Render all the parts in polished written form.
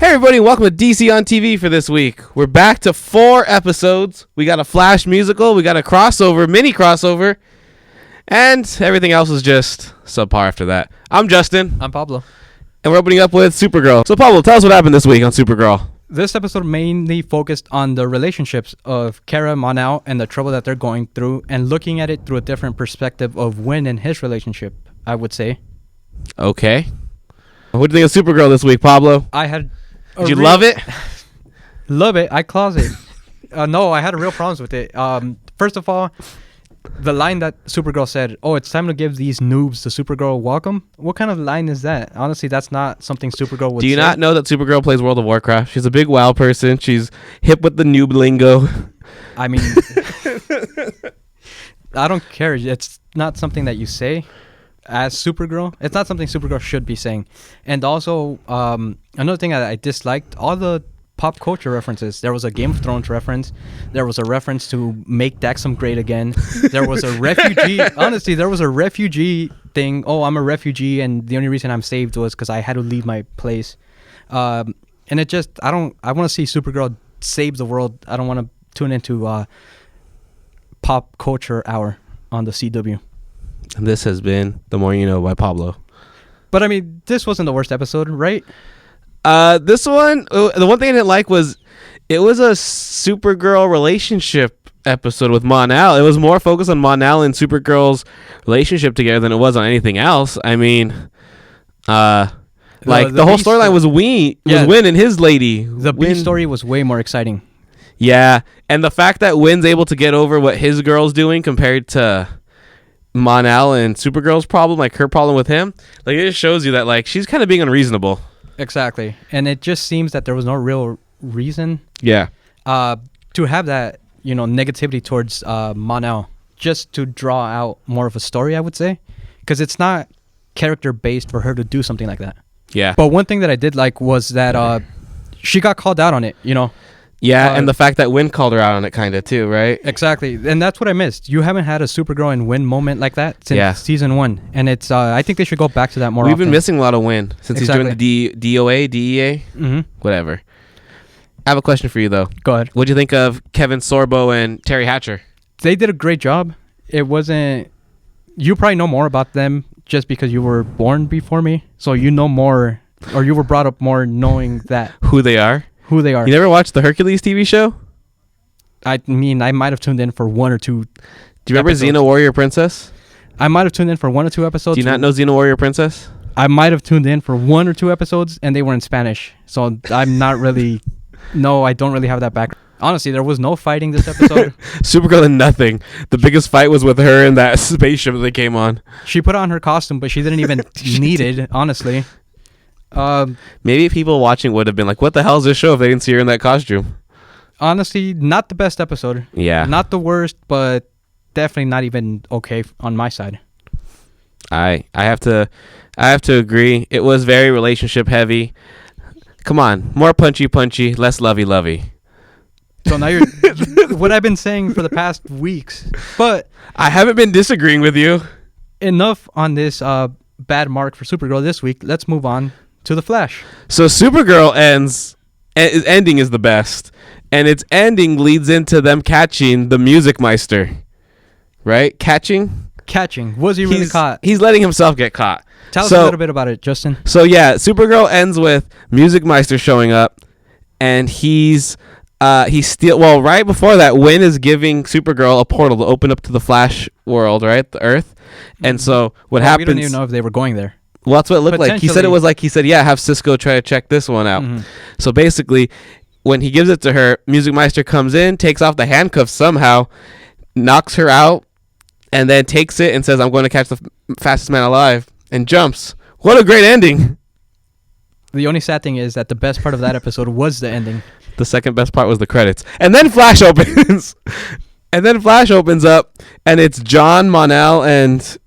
Hey everybody, welcome to DC on TV for this week. We're back to 4 episodes. We got a Flash musical, we got a crossover, mini crossover, and everything else is just subpar after that. I'm Justin. I'm Pablo. And we're opening up with Supergirl. So Pablo, tell us what happened this week on Supergirl. This episode mainly focused on the relationships of Kara, Mon-El, and the trouble that they're going through, and looking at it through a different perspective of Winn and his relationship, I would say. Okay. What do you think of Supergirl this week, Pablo? Did you love it? Love it. I closet. No, I had real problems with it. First of all, the line that Supergirl said, "Oh, it's time to give these noobs the Supergirl welcome." What kind of line is that? Honestly, that's not something Supergirl would say. Do you not know that Supergirl plays World of Warcraft? She's a big WoW person. She's hip with the noob lingo. I mean, I don't care. It's not something that you say as Supergirl. It's not something Supergirl should be saying. And also, another thing I disliked, all the pop culture references. There was a Game of Thrones reference. There was a reference to make Daxam great again. There was a refugee. Honestly, there was a refugee thing. Oh, I'm a refugee, and the only reason I'm saved was because I had to leave my place. And it just, I want to see Supergirl save the world. I don't want to tune into Pop Culture Hour on the CW. And this has been The More You Know by Pablo. But I mean, this wasn't the worst episode, right? This one, the one thing I didn't like was it was a Supergirl relationship episode with Mon-El. It was more focused on Mon-El and Supergirl's relationship together than it was on anything else. I mean, the whole storyline was Winn and his lady. The B story was way more exciting. Yeah, and the fact that Winn's able to get over what his girl's doing compared to Mon-El and Supergirl's problem, like her problem with him, like it just shows you that like she's kind of being unreasonable. Exactly. And it just seems that there was no real reason to have that, negativity towards Mon-El, just to draw out more of a story, I would say, because it's not character based for her to do something like that. Yeah. But one thing that I did like was that she got called out on it, Yeah, and the fact that Winn called her out on it kind of too, right? Exactly. And that's what I missed. You haven't had a Supergirl and Winn moment like that since season 1. And it's I think they should go back to that more often. We've been missing a lot of Winn since he's doing the DOA, DEA, whatever. I have a question for you, though. Go ahead. What'd you think of Kevin Sorbo and Terry Hatcher? They did a great job. It wasn't... You probably know more about them just because you were born before me. So you know more, or you were brought up more knowing that. Who they are? Who they are. You never watched the Hercules TV show? I mean, I might have tuned in for 1 or 2. Do you remember Xena Warrior Princess? I might have tuned in for 1 or 2 episodes. Do you not know Xena Warrior Princess? I might have tuned in for 1 or 2 episodes, and they were in Spanish. So I'm not really... No, I don't really have that background. Honestly, there was no fighting this episode. Supergirl and nothing. The biggest fight was with her and that spaceship that they came on. She put on her costume, but she didn't even need it, honestly. Maybe people watching would have been like, what the hell is this show if they didn't see her in that costume? Honestly, not the best episode. Yeah. Not the worst, but definitely not even okay on my side. I have to agree. It was very relationship heavy. Come on, more punchy, less lovey. So now you're what I've been saying for the past weeks. But I haven't been disagreeing with you. Enough on this bad mark for Supergirl this week. Let's move on to The Flash. So Supergirl ending is the best, and its ending leads into them catching the Music Meister, right? Catching. Was he really caught? He's letting himself get caught. Tell us a little bit about it, Justin. So yeah, Supergirl ends with Music Meister showing up, and right before that, Winn is giving Supergirl a portal to open up to the Flash world, right? The Earth. And so what happens... We don't even know if they were going there. Well, that's what it looked like. He said, yeah, have Cisco try to check this one out. Mm-hmm. So basically, when he gives it to her, Music Meister comes in, takes off the handcuffs somehow, knocks her out, and then takes it and says, I'm going to catch the fastest man alive, and jumps. What a great ending. The only sad thing is that the best part of that episode was the ending. The second best part was the credits. And then Flash opens. Up, and it's John, Mon-El, and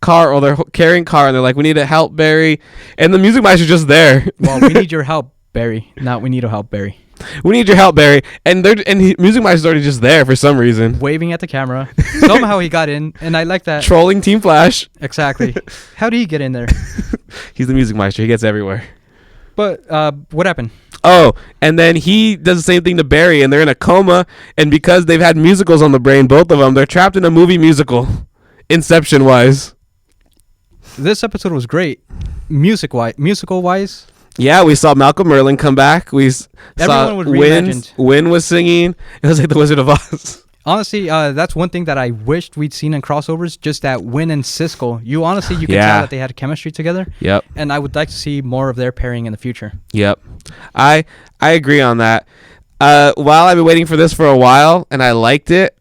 Car, or they're carrying Car, and they're like, we need to help Barry. And the Music Meister's just there. Well, we need your help, Barry. Not we need to help Barry. We need your help, Barry. And Music Meister's already just there for some reason. Waving at the camera. Somehow he got in, and I like that. Trolling Team Flash. Exactly. How did he get in there? He's the Music Meister. He gets everywhere. But what happened? Oh, and then he does the same thing to Barry, and they're in a coma, and because they've had musicals on the brain, both of them, they're trapped in a movie musical, Inception-wise. This episode was great, musical wise. Yeah, we saw Malcolm Merlin come back. We saw Everyone was reimagined. Win was singing. It was like the Wizard of Oz. Honestly, that's one thing that I wished we'd seen in crossovers. Just that Win and Siskel. You can tell that they had chemistry together. Yep. And I would like to see more of their pairing in the future. Yep. I agree on that. While I've been waiting for this for a while, and I liked it,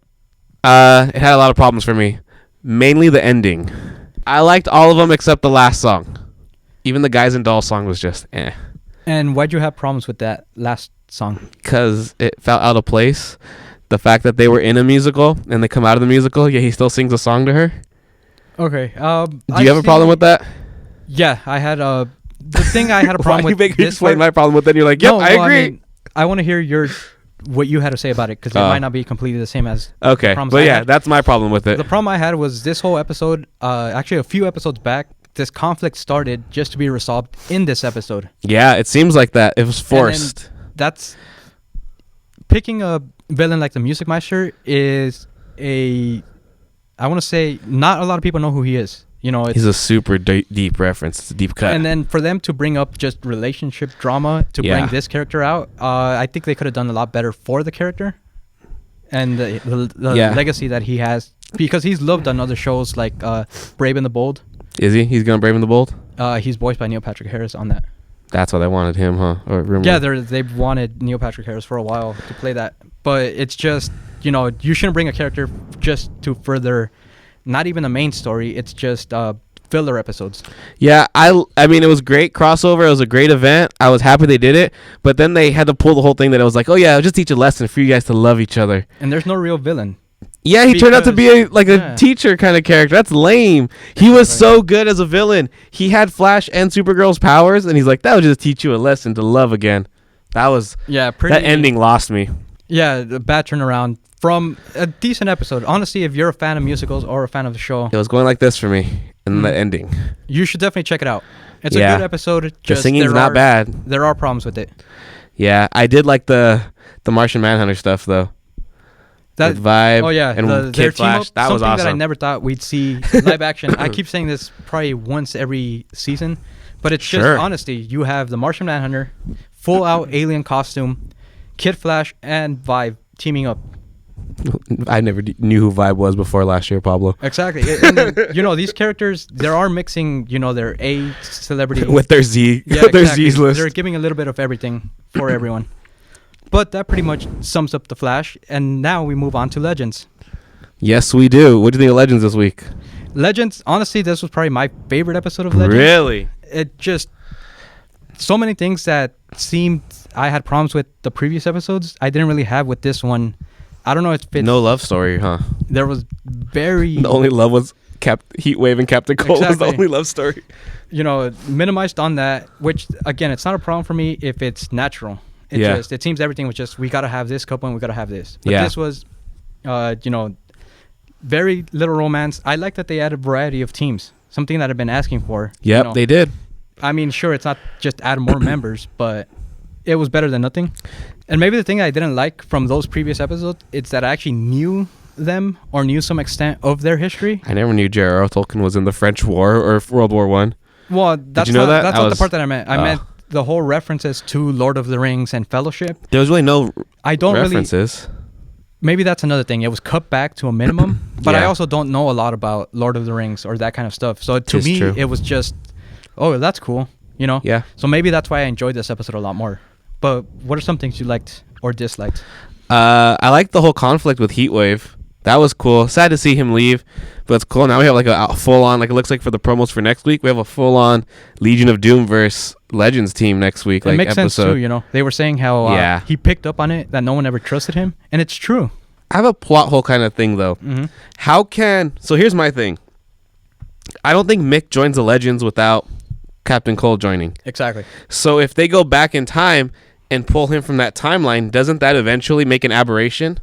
it had a lot of problems for me. Mainly the ending. I liked all of them except the last song. Even the Guys and Dolls song was just eh. And why'd you have problems with that last song? Because it felt out of place. The fact that they were in a musical and they come out of the musical, yet he still sings a song to her. Okay. Do you have a problem with that? Yeah, I had the thing I had a problem Why with. you make me explain my problem with it? You're like, yep, I agree. I want to hear what you had to say about it, because it might not be completely the same as okay. But yeah, that's my problem with it. The problem I had was this whole episode. Actually, a few episodes back, this conflict started just to be resolved in this episode. Yeah, it seems like that. It was forced. That's picking a villain like the Music Meister is I want to say not a lot of people know who he is. You know, he's a super deep reference. It's a deep cut. And then for them to bring up just relationship drama to bring this character out, I think they could have done a lot better for the character and the legacy that he has, because he's loved on other shows like Brave and the Bold. Is he? He's going to Brave and the Bold? He's voiced by Neil Patrick Harris on that. That's why they wanted him, huh? Or yeah, they've wanted Neil Patrick Harris for a while to play that. But it's just, you shouldn't bring a character just to further, not even the main story. It's just filler episodes. Yeah, I mean, it was great crossover. It was a great event. I was happy they did it. But then they had to pull the whole thing that it was like, oh, yeah, I'll just teach a lesson for you guys to love each other. And there's no real villain. Yeah, he turned out to be a teacher kind of character. That's lame. He was so good as a villain. He had Flash and Supergirl's powers, and he's like, that would just teach you a lesson to love again. That ending lost me. Yeah, the bad turnaround from a decent episode. Honestly, if you're a fan of musicals or a fan of the show, it was going like this for me in the ending. You should definitely check it out. It's a good episode. The singing's not bad. There are problems with it. Yeah, I did like the Martian Manhunter stuff though. That Vibe, and Kid Flash, that was awesome. Something that I never thought we'd see live action. I keep saying this probably once every season, but it's just honesty. You have the Martian Manhunter, full out alien costume, Kid Flash, and Vibe teaming up. I never knew who Vibe was before last year, Pablo. Exactly. And then, these characters, they are mixing, their A celebrity with their Z, their Z's list. They're giving a little bit of everything for everyone. But that pretty much sums up the Flash, and now we move on to Legends. Yes, we do. What do you think of Legends this week? Legends, honestly, this was probably my favorite episode of Legends. Really? It just, so many things that seemed I had problems with the previous episodes, I didn't really have with this one. I don't know if it's... No love story, huh? There was very... The only love was Heatwave and Captain Cold was the only love story. Minimized on that, which, again, it's not a problem for me if it's natural. It seems everything was just, we got to have this couple and we got to have this. But this was, very little romance. I like that they added variety of teams, something that I've been asking for. Yep, they did. I mean, sure, it's not just add more members, but it was better than nothing. And maybe the thing I didn't like from those previous episodes is that I actually knew them or knew some extent of their history. I never knew J.R.R. Tolkien was in the French War or World War One. Well, that's not the part that I meant. I meant the whole references to Lord of the Rings and Fellowship. There was really no references. Maybe that's another thing. It was cut back to a minimum, but I also don't know a lot about Lord of the Rings or that kind of stuff. So to me, it was just, oh, that's cool, Yeah. So maybe that's why I enjoyed this episode a lot more. But what are some things you liked or disliked? I liked the whole conflict with Heatwave. That was cool. Sad to see him leave, but it's cool. Now we have like a full-on, like it looks like for the promos for next week, we have a full-on Legion of Doom versus Legends team next week. It makes sense too, They were saying how he picked up on it, that no one ever trusted him, and it's true. I have a plot hole kind of thing, though. Mm-hmm. So here's my thing. I don't think Mick joins the Legends without Captain Cold joining. Exactly. So if they go back in time and pull him from that timeline, doesn't that eventually make an aberration?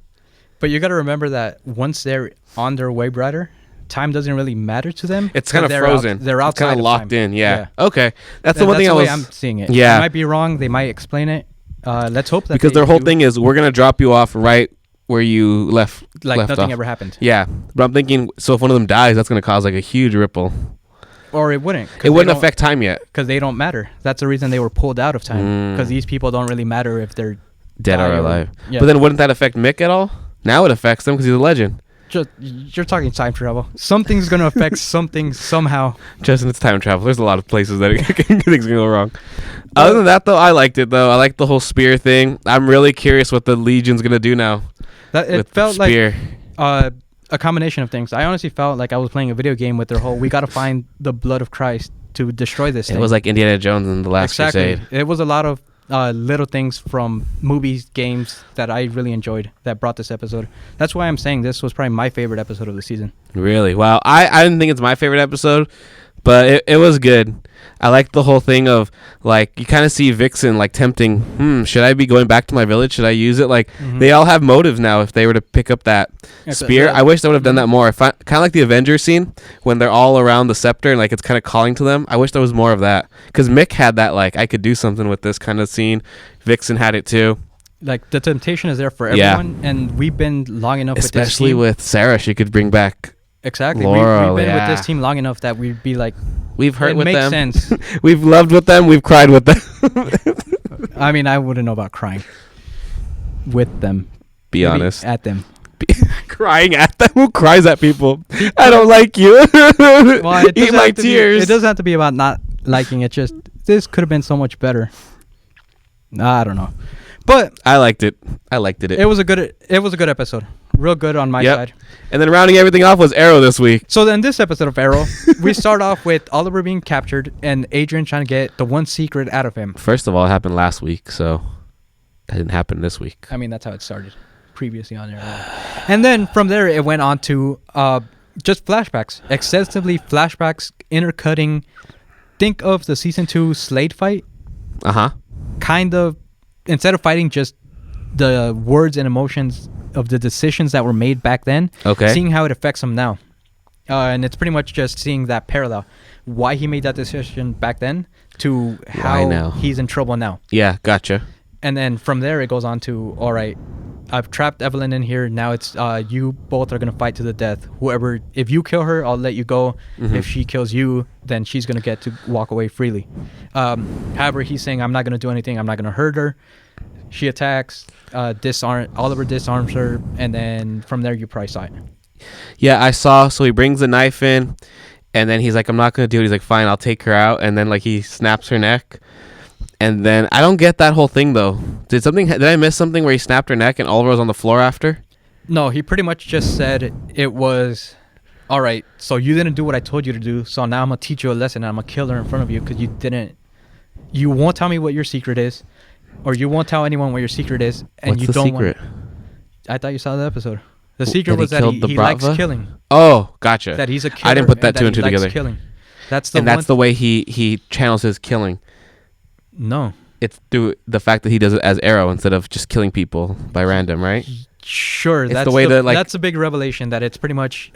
But you got to remember that once they're on their Wave Rider time doesn't really matter to them. It's kind of frozen. They're outside. Kind of locked time. in. Yeah. Okay. That's the one thing I'm seeing it. Yeah. I might be wrong. They might explain it. Let's hope that because their whole thing is we're gonna drop you off right where you left. Like left nothing off. ever happened. Yeah, but I'm thinking, so if one of them dies, that's gonna cause like a huge ripple. Or it wouldn't. It wouldn't affect time yet because they don't matter. That's the reason they were pulled out of time. Because these people don't really matter if they're dead or alive. Yeah. But then wouldn't that affect Mick at all? Now it affects him because he's a legend. You're talking time travel. Something's gonna affect something somehow. Justin, it's time travel. There's a lot of places that things can go wrong. Other than that, though, I liked it. Though I like the whole spear thing. I'm really curious what the Legion's gonna do now. It felt spear. Like a combination of things. I honestly felt like I was playing a video game with their whole. We got to find the blood of Christ to destroy this thing. It was like Indiana Jones in the Last Crusade. It was a lot of little things from movies, games that I really enjoyed that brought this episode. That's why I'm saying this was probably my favorite episode of the season. Really? Wow. I didn't think it's my favorite episode, but it was good. I liked the whole thing of, like, you kind of see Vixen, like, tempting, should I be going back to my village? Should I use it? Like, they all have motives now if they were to pick up that spear. I wish they would have done that more. Kind of like the Avengers scene when they're all around the scepter and, like, it's kind of calling to them. I wish there was more of that. Because Mick had that, like, I could do something with this kind of scene. Vixen had it, too. Like, the temptation is there for everyone, and we've been long enough with this team. Especially with Sarah, she could bring back Exactly. Laurel, we've been with this team long enough that we'd be like, we've hurt with them. It makes sense. We've loved with them. We've cried with them. I mean, I wouldn't know about crying with them. Be Maybe honest. at them. Crying at them? Who cries at people? I don't like you. Well, Eat my tears. It doesn't have to be about not liking it. Just this could have been so much better. I don't know, but I liked it. It was a good episode. Real good on my side. And then rounding everything off was Arrow this week. So then this episode of Arrow, we start off with Oliver being captured and Adrian trying to get the one secret out of him. First of all, it happened last week, so that didn't happen this week. I mean, that's how it started previously on Arrow. And then from there, it went on to just flashbacks. Extensively flashbacks, intercutting. Think of the season 2 Slade fight. Uh-huh. Kind of, instead of fighting just the words and emotions of the decisions that were made back then, seeing how it affects him now. And it's pretty much just seeing that parallel. Why he made that decision back then to how he's in trouble now. Yeah, gotcha. And then from there, it goes on to, all right, I've trapped Evelyn in here. Now it's you both are going to fight to the death. Whoever, if you kill her, I'll let you go. Mm-hmm. If she kills you, then she's going to get to walk away freely. However, he's saying, I'm not going to do anything. I'm not going to hurt her. She attacks, Oliver disarms her, and then from there you probably saw it. Yeah, I saw. So he brings the knife in, and then he's like, I'm not going to do it. He's like, fine, I'll take her out. And then like he snaps her neck. And then I don't get that whole thing though. Did I miss something where he snapped her neck and Oliver was on the floor after? No, he pretty much just said it was, all right, so you didn't do what I told you to do, so now I'm going to teach you a lesson and I'm going to kill her in front of you because you won't tell me what your secret is. Or you won't tell anyone what your secret is, and What's you the don't secret? I thought you saw the episode. The secret was that he likes killing. Oh, gotcha. That he's a killer. I didn't put that two and two together. Killing. That's the way he channels his killing. No, it's through the fact that he does it as Arrow instead of just killing people by random, right? Sure, that's the way that's a big revelation. That it's pretty much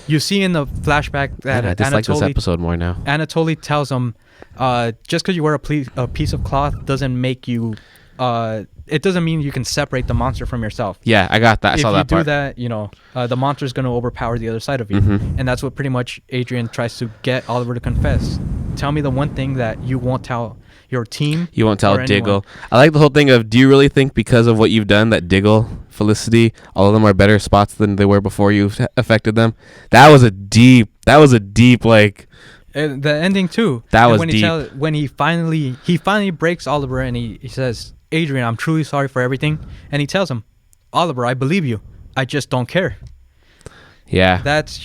you see in the flashback that I dislike this episode more now. Anatoly tells him, just because you wear a piece of cloth doesn't make you. It doesn't mean you can separate the monster from yourself. Yeah, I got that. I saw that part. If you do that, the monster's going to overpower the other side of you. Mm-hmm. And that's what pretty much Adrian tries to get Oliver to confess. Tell me the one thing that you won't tell your team. You won't tell Diggle. I like the whole thing of, do you really think because of what you've done that Diggle, Felicity, all of them are better spots than they were before you affected them? That was a deep like... And the ending too. That was deep. When he finally breaks Oliver and he says, Adrian, I'm truly sorry for everything. And he tells him, Oliver, I believe you. I just don't care. Yeah. That's,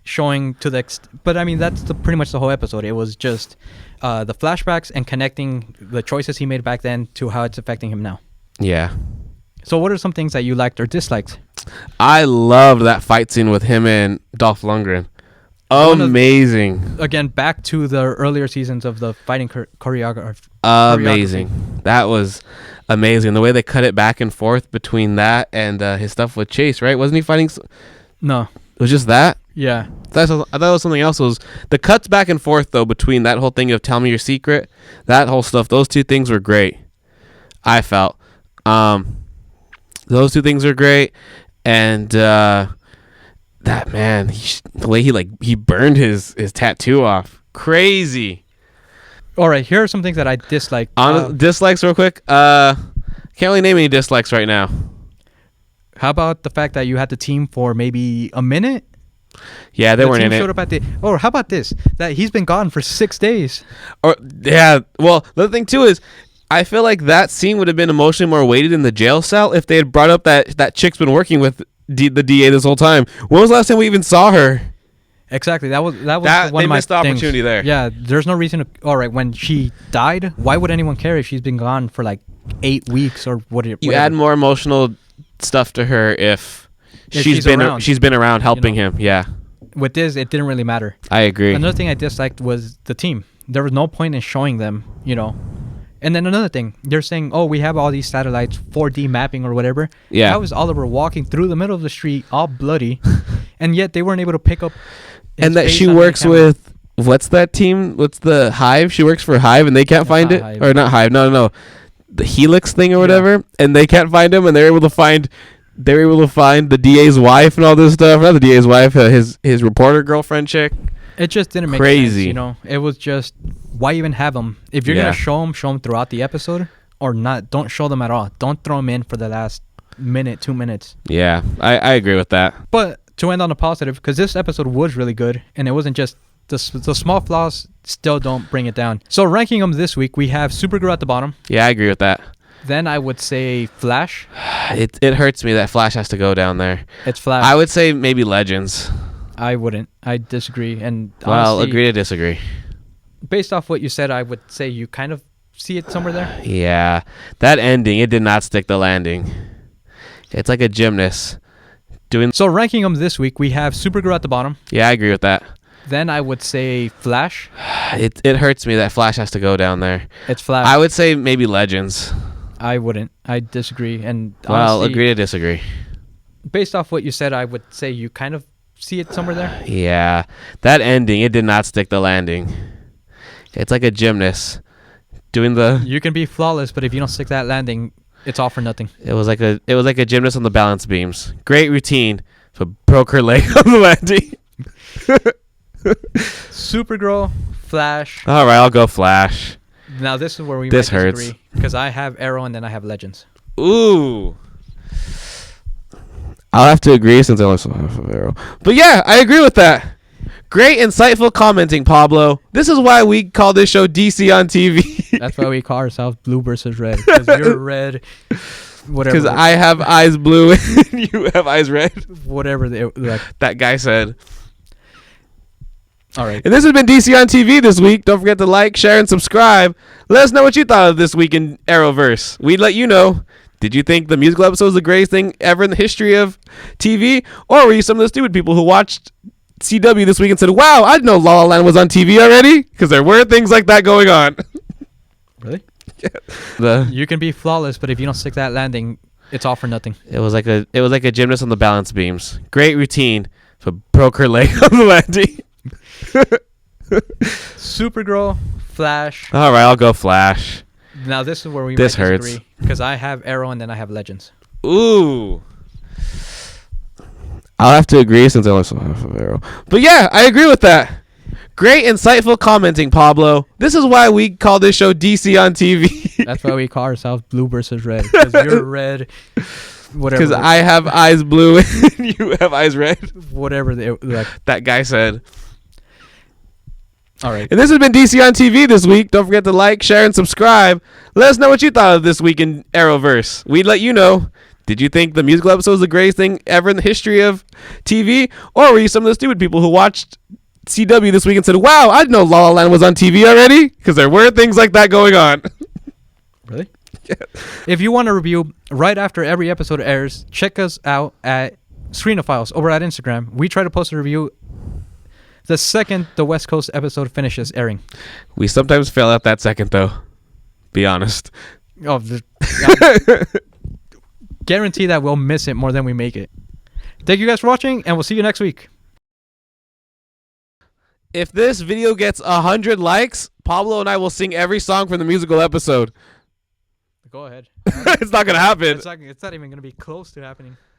showing to the... But, I mean, that's pretty much the whole episode. It was just the flashbacks and connecting the choices he made back then to how it's affecting him now. Yeah. So what are some things that you liked or disliked? I loved that fight scene with him and Dolph Lundgren. Amazing. Again, back to the earlier seasons of the fighting choreography. Amazing. That was amazing. The way they cut it back and forth between that and his stuff with Chase, right? Wasn't he fighting? No. It was just that? Yeah. I thought it was something else. Was the cuts back and forth though between that whole thing of tell me your secret, that whole stuff. Those two things were great. I felt those two things are great, and that man, the way he burned his tattoo off, crazy. All right, here are some things that I disliked. Dislikes real quick. Can't really name any dislikes right now. How about the fact that you had the team for maybe a minute? Yeah, they weren't in showed it. up at the. Or how about this? That he's been gone for 6 days. Or yeah, well, the other thing too is, I feel like that scene would have been emotionally more weighted in the jail cell if they had brought up that chick's been working with the DA this whole time. When was the last time we even saw her? Exactly. That was one They of my missed the things. opportunity there. Yeah, there's no reason to. All right, when she died, why would anyone care if she's been gone for like 8 weeks or whatever? You add more emotional stuff to her if she's around. she's been around helping him. Yeah, with this, it didn't really matter. I agree. Another thing I disliked was the team. There was no point in showing them, And then another thing, they're saying, oh, we have all these satellites, 4D mapping or whatever. Yeah. How was Oliver walking through the middle of the street all bloody, and yet they weren't able to pick up his And that face she on the works camera? with, what's that team? What's the Hive? She works for Hive and they can't find not it. Hive. Or not Hive, no. The Helix thing or whatever. And they can't find him, and they're able to find the DA's wife and all this stuff. Not the DA's wife, his reporter girlfriend chick. It just didn't make Crazy. sense, It was just, why even have them? If you're going to show them throughout the episode or not. Don't show them at all. Don't throw them in for the last minute, 2 minutes. Yeah, I agree with that. But to end on a positive, because this episode was really good, and it wasn't just the small flaws still don't bring it down. So ranking them this week, we have Supergirl at the bottom. Yeah, I agree with that. Then I would say Flash. It hurts me that Flash has to go down there. It's Flash. I would say maybe Legends. I wouldn't. I disagree. And Well, honestly, agree to disagree. based off what you said, I would say you kind of see it somewhere there. Yeah, that ending, it did not stick the landing. It's like a gymnast doing. So ranking them this week, we have Supergirl at the bottom. Yeah, I agree with that. Then I would say Flash. It hurts me that Flash has to go down there. It's Flash. I would say maybe Legends. I wouldn't. I disagree. And Well, honestly, agree to disagree. based off what you said, I would say you kind of see it somewhere there. Yeah, that ending, it did not stick the landing. It's like a gymnast doing the. You can be flawless, but if you don't stick that landing, it's all for nothing. It was like a gymnast on the balance beams. Great routine, but broke her leg on the landing. Supergirl, Flash. All right, I'll go Flash. Now this is where we This might hurts. disagree, because I have Arrow and then I have Legends. Ooh. I'll have to agree since I only saw half of Arrow. But yeah, I agree with that. Great, insightful commenting, Pablo. This is why we call this show DC on TV. That's why we call ourselves Blue versus Red, because you're red, whatever. Because I have eyes blue and you have eyes red. Whatever That guy said. All right. And this has been DC on TV this week. Don't forget to like, share, and subscribe. Let us know what you thought of this week in Arrowverse. We'd let you know. Did you think the musical episode was the greatest thing ever in the history of TV? Or were you some of the stupid people who watched CW this week and said, wow, I didn't know La La Land was on TV already? Because there were things like that going on. Really? Yeah. You can be flawless, but if you don't stick that landing, it's all for nothing. It was like a gymnast on the balance beams. Great routine, but broke her leg on the landing. Supergirl, Flash. All right, I'll go Flash. Now this is where we This might hurts. disagree, because I have Arrow and then I have Legends. Ooh. I'll have to agree since I only saw half of Arrow. But yeah, I agree with that. Great, insightful commenting, Pablo. This is why we call this show DC on TV. That's why we call ourselves Blue versus Red, because you're red, whatever. Because I have eyes blue and you have eyes red. Whatever. That guy said. All right. And this has been DC on TV this week. Don't forget to like, share, and subscribe. Let us know what you thought of this week in Arrowverse. We'd let you know. Did you think the musical episode was the greatest thing ever in the history of TV? Or were you some of the stupid people who watched CW this week and said, wow, I didn't know La La Land was on TV already? Because there were things like that going on. Really? Yeah. If you want a review right after every episode airs, check us out at Screenophiles over at Instagram. We try to post a review the second the West Coast episode finishes airing. We sometimes fail at that second, though. Be honest. Oh, guarantee that we'll miss it more than we make it. Thank you guys for watching, and we'll see you next week. If this video gets 100 likes, Pablo and I will sing every song from the musical episode. Go ahead. It's not gonna happen. It's not even gonna be close to happening.